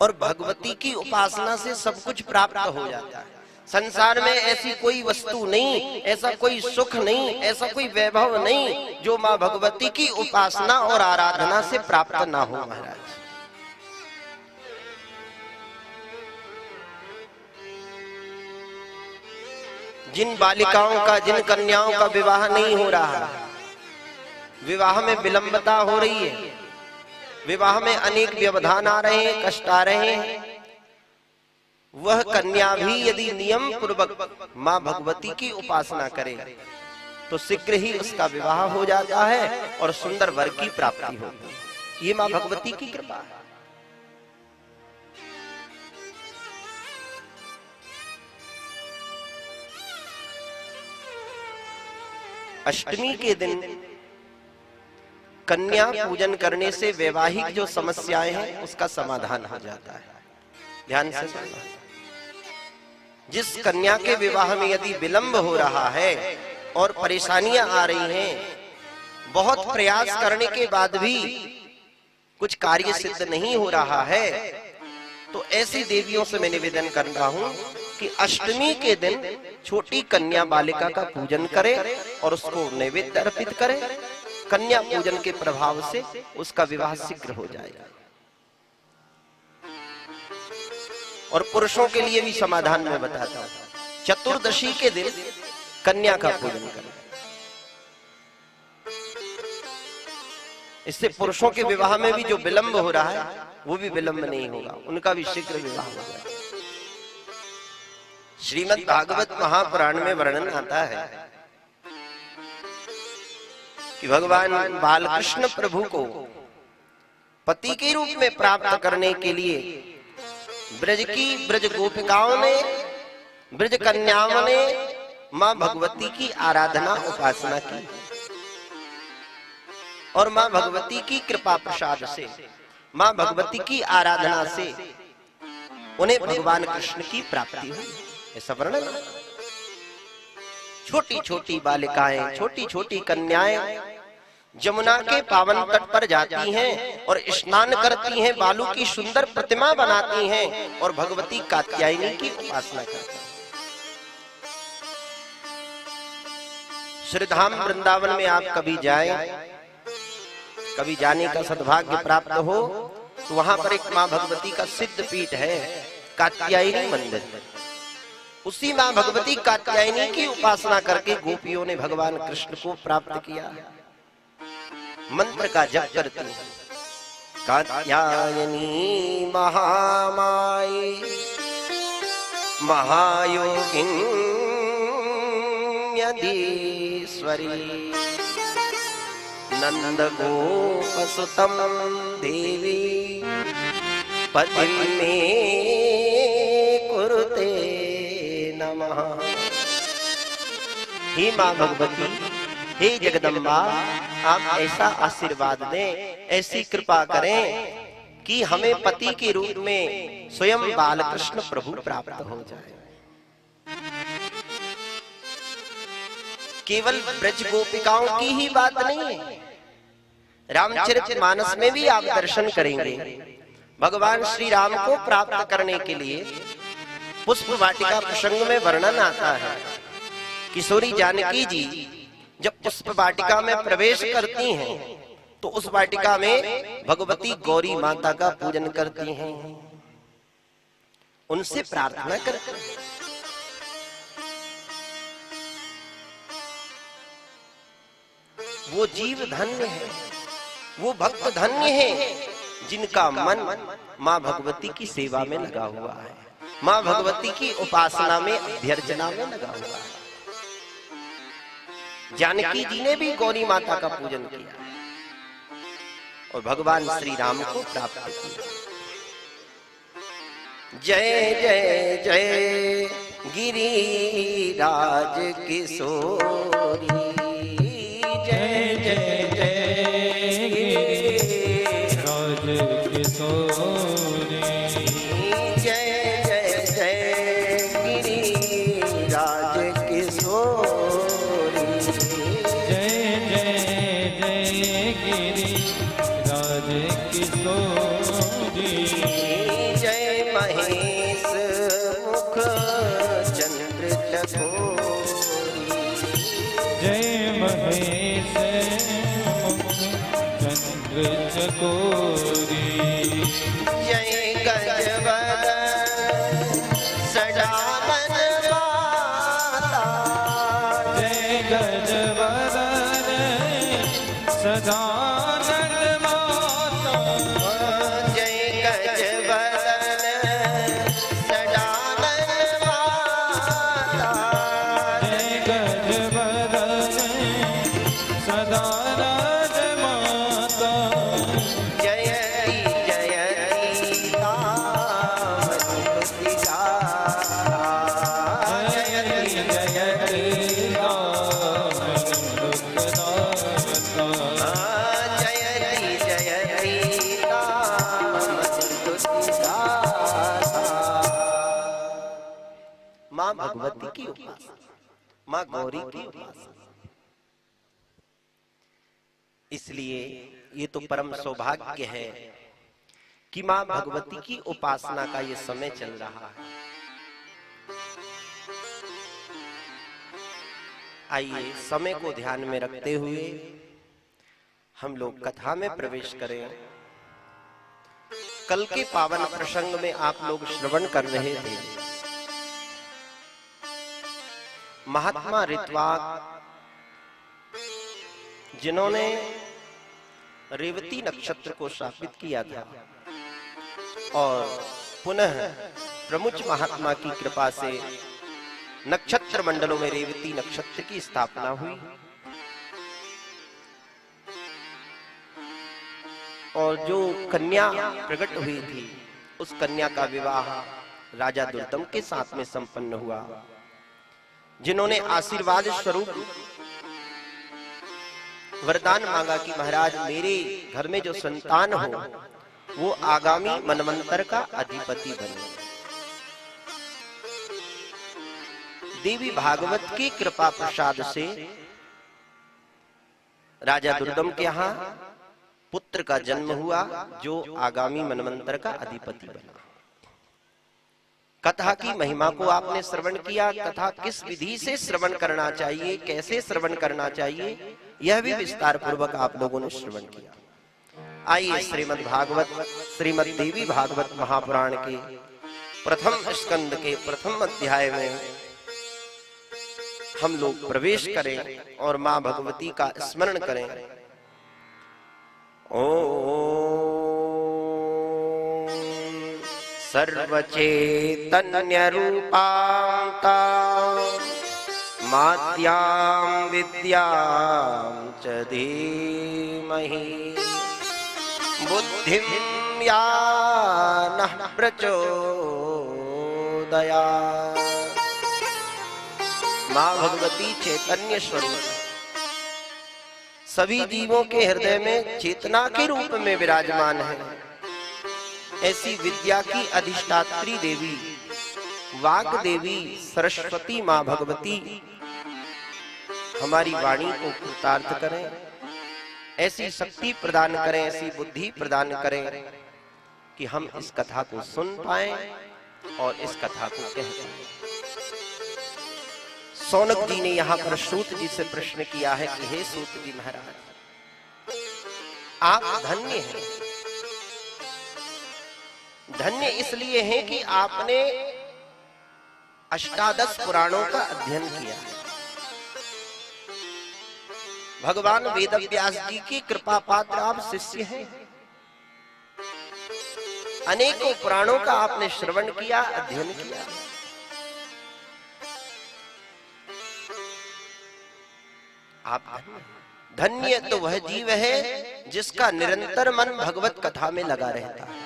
और भगवती की उपासना से सब कुछ प्राप्त हो जाता है। संसार में ऐसी कोई वस्तु नहीं, ऐसा कोई सुख नहीं, ऐसा कोई वैभव नहीं जो मां भगवती की उपासना और आराधना से प्राप्त ना हो। महाराज, जिन बालिकाओं का, जिन कन्याओं का विवाह नहीं हो रहा, विवाह में विलंबता हो रही है, विवाह में अनेक व्यवधान आ रहे हैं, कष्ट आ रहे हैं, वह कन्या भी यदि नियम पूर्वक मां भगवती की उपासना करे तो शीघ्र ही उसका विवाह हो जाता है और सुंदर वर की प्राप्ति होती है। ये मां भगवती की कृपा है। अष्टमी के दिन कन्या पूजन करने से वैवाहिक जो समस्याएं हैं उसका समाधान हो जाता है। ध्यान से सुनना। जिस कन्या के विवाह में यदि विलंब हो रहा है और परेशानियां आ रही हैं, बहुत प्रयास करने के बाद भी कुछ कार्य सिद्ध नहीं हो रहा है, तो ऐसी देवियों से मैं निवेदन कर रहा हूं कि अष्टमी के दिन छोटी कन्या बालिका का पूजन करें और उसको नैवेद्य अर्पित करें। कन्या पूजन के प्रभाव से उसका विवाह शीघ्र हो जाएगा। और पुरुषों के लिए भी समाधान मैं बताता हूं। चतुर्दशी के दिन कन्या का पूजन करें, इससे पुरुषों के विवाह में भी जो विलंब हो रहा है वो भी विलंब नहीं होगा, उनका भी शीघ्र विवाह हो जाएगा। श्रीमद् भागवत महापुराण में वर्णन आता है कि भगवान बालकृष्ण प्रभु को पति के रूप में प्राप्त करने के लिए ब्रज गोपिकाओं ने, ब्रज कन्याओं ने मां भगवती की आराधना उपासना की और मां भगवती की कृपा प्रसाद से, मां भगवती की आराधना से उन्हें भगवान कृष्ण की प्राप्ति हुई। ऐसा वर्णन। छोटी छोटी बालिकाएं, छोटी छोटी कन्याएं जमुना के पावन तट पर जाती हैं और स्नान करती हैं, बालू की सुंदर प्रतिमा बनाती हैं और भगवती कात्यायनी की उपासना करती हैं। श्रीधाम वृंदावन में आप कभी जाएं, कभी जाने का सद्भाग्य प्राप्त हो, तो वहां पर एक मां भगवती का सिद्ध पीठ है, कात्यायनी मंदिर। उसी मां भगवती कात्यायनी की उपासना करके गोपियों ने भगवान कृष्ण को प्राप्त किया। मंत्र का जप करती हैं। कात्यायनी महामाई महायोगिन्यधीश्वरी नंद गोपसुतम देवी पतिं मे कुरुते नमः। हे मां भगवती, हे जगदम्बा, आप ऐसा आशीर्वाद दें, ऐसी कृपा करें कि हमें पति के रूप में स्वयं बालकृष्ण प्रभु प्राप्त हो जाए। केवल ब्रज गोपिकाओं की ही बात नहीं है, रामचरितमानस में भी आप दर्शन करेंगे। भगवान श्री राम को प्राप्त करने के लिए पुष्प वाटिका प्रसंग में वर्णन आता है। किशोरी जानकी जी जब पुष्प वाटिका में प्रवेश करती हैं तो उस वाटिका में भगवती गौरी माता का पूजन करती हैं, उनसे प्रार्थना करती हैं। वो जीव धन्य है, वो भक्त धन्य है जिनका मन मां भगवती की सेवा में लगा हुआ है, मां भगवती की उपासना में, अभ्यर्चना में लगा हुआ है। जानकी जी ने भी गौरी माता का पूजन किया और भगवान श्री राम को प्राप्त किया। जय जय जय गिरिराज किशोरी, जय जय जय गिरिराज किशोरी, जय जय जय गिरिराज किशोरी, जय जय जय गिरिराज किशोरी, जय घोरी। जय महेश मुख चंद्र चकोरी। जय गजवदन सडानन माता। जय गजवदन सदानंद माता। जय गजवदन सडानन माता। जय गजवदन सदानंद माता। जयति जयति कामधुति गाथा। जयति जयति जयति जयति कामधुति गाथा। माँ भगवती की उपासना, माँ गौरी की उपासना। इसलिए ये तो परम सौभाग्य है कि माँ भगवती की उपासना का ये समय चल रहा है। आइए समय को ध्यान में रखते हुए हम लोग कथा में प्रवेश करें। कल के पावन प्रसंग में आप लोग श्रवण कर रहे थे, महात्मा ऋत्वाक जिन्होंने रेवती नक्षत्र को शापित किया था और पुनः प्रमुच महात्मा की कृपा से नक्षत्र मंडलों में रेवती नक्षत्र की स्थापना हुई और जो कन्या प्रकट हुई थी उस कन्या का विवाह राजा दुर्दम के साथ में संपन्न हुआ, जिन्होंने आशीर्वाद स्वरूप वरदान मांगा कि महाराज मेरे घर में जो संतान हो वो आगामी मनवंतर का अधिपति बने। देवी भागवत की कृपा प्रसाद से राजा दुर्दम के यहाँ पुत्र का जन्म हुआ जो आगामी मनवंतर का अधिपति बना। कथा की महिमा को आपने श्रवण किया। कथा किस विधि से श्रवण करना चाहिए, कैसे श्रवण करना चाहिए, यह भी विस्तार पूर्वक आप लोगों ने श्रवण किया। आइए श्रीमद् भागवत, श्रीमद् देवी भागवत महापुराण के प्रथम स्कंद के प्रथम अध्याय में हम लोग प्रवेश करें और मां भगवती का स्मरण करें। सर्वचैतन्य रूपां माद्यां विद्यां च धीमहि बुद्धिं या नः प्रचोदयात्। मां भगवती चैतन्य स्वरूप सभी जीवों के हृदय में चेतना के रूप में विराजमान है। ऐसी विद्या की अधिष्ठात्री देवी वाग देवी सरस्वती मां भगवती हमारी वाणी को कृतार्थ करें, ऐसी शक्ति प्रदान करें, ऐसी बुद्धि प्रदान करें कि हम इस कथा को सुन पाएं और इस कथा को कह पाएं। सौनक जी ने यहाँ पर सूत जी से प्रश्न किया है कि हे सूत जी महाराज, आप धन्य हैं। धन्य इसलिए हैं कि आपने अष्टादश पुराणों का अध्ययन किया। भगवान वेदव्यास जी की कृपा पात्र आप शिष्य हैं। अनेकों पुराणों का आपने श्रवण किया, अध्ययन किया। आप धन्य तो वह जीव है जिसका निरंतर मन भगवत कथा में लगा रहता है।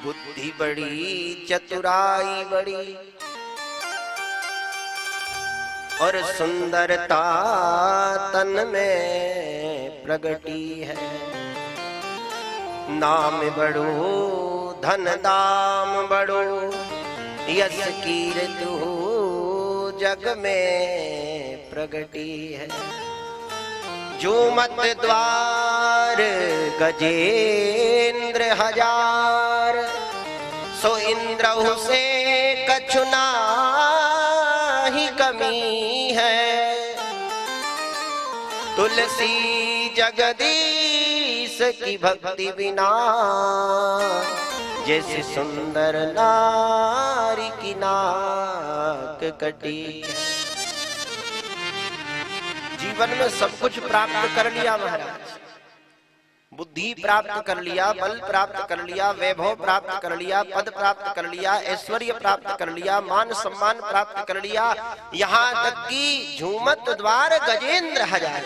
बुद्धि बड़ी चतुराई बड़ी और सुंदरता तन में प्रगटी है। नाम बड़ो धन दाम बड़ो यश कीर्ति जग में प्रगटी है। झूमत द्वार गजेंद्र हजार, सो इंद्र से कछु नाही कमी है। तुलसी जगदीश की भक्ति बिना, जैसे सुंदर नारी की नाक कटी। जीवन में सब कुछ प्राप्त कर लिया महाराज, बुद्धि प्राप्त कर लिया, बल प्राप्त कर लिया, वैभव प्राप्त कर लिया, पद प्राप्त कर लिया, ऐश्वर्य प्राप्त कर लिया, मान सम्मान प्राप्त कर लिया, यहाँ तक कि झूमत द्वार गजेंद्र हजार,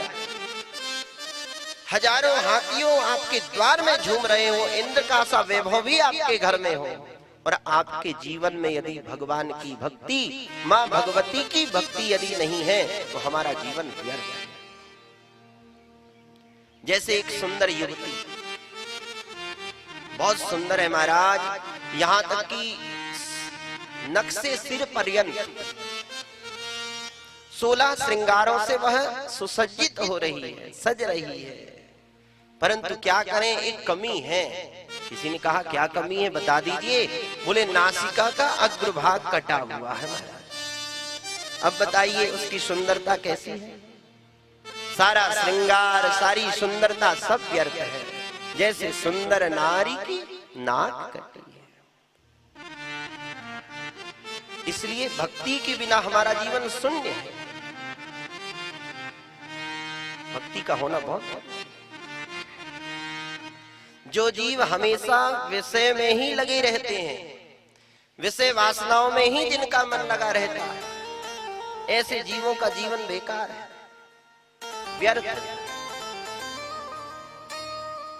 हजारों हाथियों आपके द्वार में झूम रहे हो, इंद्र का सा वैभव भी आपके घर में हो, और आपके जीवन में यदि भगवान की भक्ति, माँ भगवती की भक्ति यदि नहीं है तो हमारा जीवन व्यर्थ है। जैसे एक सुंदर युवती, बहुत सुंदर है महाराज, यहां तक कि नख से सिर पर्यंत 16 श्रृंगारों से वह सुसज्जित हो रही है, सज रही है, परंतु क्या करें, एक कमी है। किसी ने कहा क्या कमी है बता दीजिए, बोले नासिका का अग्रभाग कटा हुआ है महाराज। अब बताइए उसकी सुंदरता कैसी है, सारा श्रृंगार, सारी सुंदरता सब व्यर्थ है, जैसे सुंदर नारी की नाक कटी है। इसलिए भक्ति के बिना हमारा जीवन शून्य है, भक्ति का होना बहुत। जो जीव हमेशा विषय में ही लगे रहते हैं, विषय वासनाओं में ही जिनका मन लगा रहता है, ऐसे जीवों का जीवन बेकार है, व्यर्थ।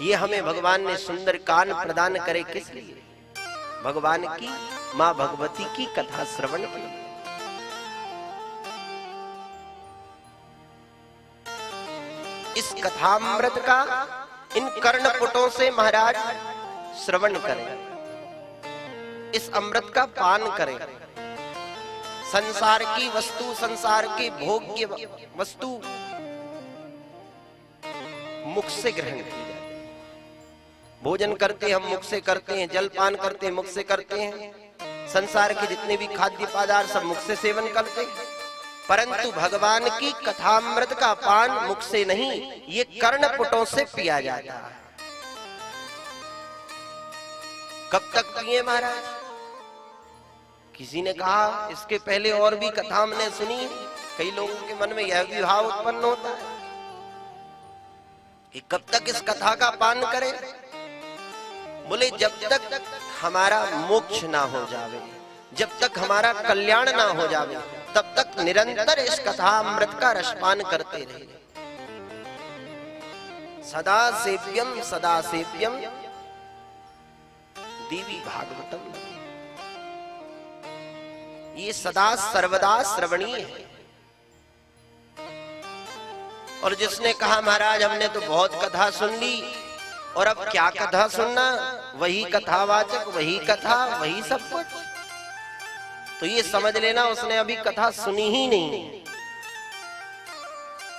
ये हमें भगवान ने सुंदर कान प्रदान करे किस लिए, भगवान की, मां भगवती की कथा श्रवण के लिए। इस कथामृत का इन कर्णपुटों से महाराज श्रवण करें, इस अमृत का पान करें, संसार की वस्तु, संसार के भोग्य वस्तु मुख से ग्रहण की जाए। भोजन करते हम मुख से करते हैं, जलपान करते मुख से करते हैं, संसार के जितने भी खाद्य पदार्थ सब मुख से सेवन करते हैं, परंतु भगवान की कथामृत का पान मुख से नहीं, ये कर्णपुटों से पिया जाता है। कब तक पिए महाराज? किसी ने कहा इसके पहले और भी कथा हमने सुनी, कई लोगों के मन में यह भी भाव उत्पन्न होता है कि कब तक इस कथा का पान करें। बोले जब तक हमारा मोक्ष ना हो जावे, जब तक हमारा कल्याण ना हो जावे, तब तक निरंतर इस कथा अमृत का रसपान करते रहे। सदा सेव्यम देवी भागवतम, ये सदा सर्वदा श्रवणीय है। और जिसने कहा महाराज हमने तो बहुत कथा सुन ली और अब क्या कथा सुनना, वही कथावाचक, वही कथा, वही सब कुछ, तो ये समझ लेना उसने अभी कथा सुनी ही नहीं।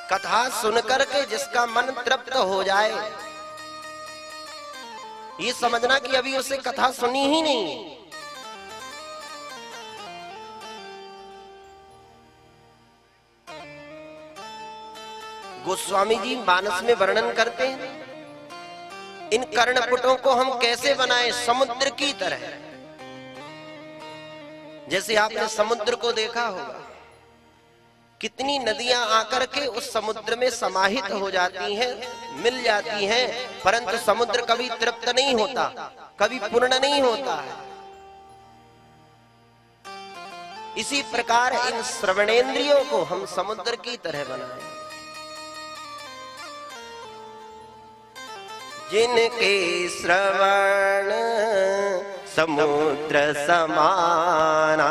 कथा सुनकर के जिसका मन तृप्त हो जाए, ये समझना कि अभी उसे कथा सुनी ही नहीं। गोस्वामी जी मानस में वर्णन करते हैं इन कर्णपुटों को हम कैसे बनाएं, समुद्र की तरह। जैसे आपने समुद्र को देखा होगा, कितनी नदियां आकर के उस समुद्र में समाहित हो जाती हैं, मिल जाती हैं, परंतु समुद्र कभी तृप्त नहीं होता, कभी पूर्ण नहीं होता है। इसी प्रकार इन श्रवणेंद्रियों को हम समुद्र की तरह बनाएं, जिनके श्रवण समुद्र समाना